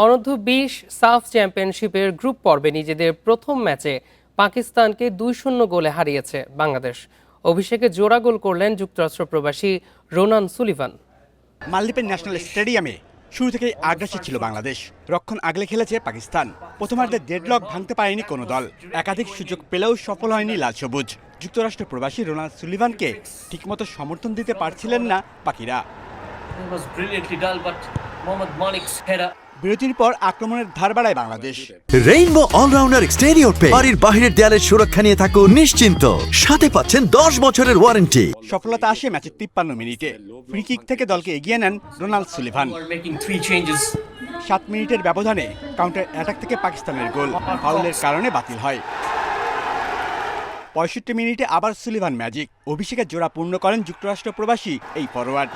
অনূর্ধ্ব-20 সাফ চ্যাম্পিয়নশিপের গ্রুপ পর্বে নিজেদের প্রথম ম্যাচে পাকিস্তানকে 2-0 গোলে হারিয়েছে বাংলাদেশ। অভিষেকে জোড়া গোল করলেন যুক্তরাষ্ট্র প্রবাসী রোনান সুলিভান। মালদ্বীপের ন্যাশনাল স্টেডিয়ামে শুরু থেকেই আগ্রাসী ছিল বাংলাদেশ। রক্ষণ আগলে খেলেছে পাকিস্তান। প্রথমার্ধে ডেডলক ভাঙতে পারেনি কোনো দল। একাধিক সুযোগ পেলেও সফল হয়নি লাল সবুজ। যুক্তরাষ্ট্র প্রবাসী রোনান সুলিভানকে ঠিকমতো সমর্থন দিতে পারছিলেন না পাকিরা। বিরতির পর আক্রমণের ধার বাড়ায় বাংলাদেশ। রেইনবো অলরাউন্ডার এক্সটেরিয়র পে বাড়ির বাহিরের দেয়ালের সুরক্ষা নিয়ে থাকুন নিশ্চিন্ত, সাথে পাচ্ছেন 10 বছরের ওয়ারেন্টি। সফলতা আসে ম্যাচের 53 মিনিটে। ফ্রি কিক থেকে দলকে এগিয়ে নেন রোনাল্ড সুলিভান। 7 মিনিটের ব্যবধানে কাউন্টার অ্যাটাক থেকে পাকিস্তানের গোল ফাউলের কারণে বাতিল হয়। 65 মিনিটে আবার সুলিভান ম্যাজিক। অভিষেকের জোড়া পূর্ণ করেন যুক্তরাষ্ট্র প্রবাসী এই ফরোয়ার্ড।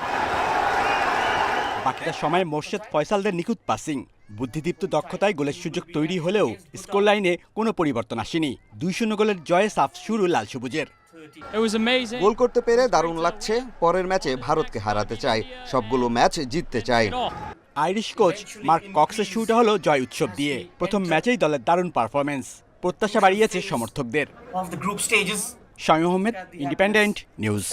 বাকিটা সময় মোর্শেদ ফয়সালদের নিখুঁত পাসিং, বুদ্ধিদীপ্ত দক্ষতায় গোলের সুযোগ তৈরি হলেও স্কোর লাইনে কোনো পরিবর্তন আসেনি। 2-0 গোলের জয়ে সাফ শুরু লাল সবুজের। গোল করতে পেরে দারুণ লাগছে। পরের ম্যাচে ভারতকে হারাতে চাই, সবগুলো ম্যাচ জিততে চাই। আইরিশ কোচ মার্ক কক্সের শুরুটা হলো জয় উৎসব দিয়ে। প্রথম ম্যাচেই দলের দারুণ পারফরমেন্স প্রত্যাশা বাড়িয়েছে সমর্থকদের। Shamim Ahmed, independent news.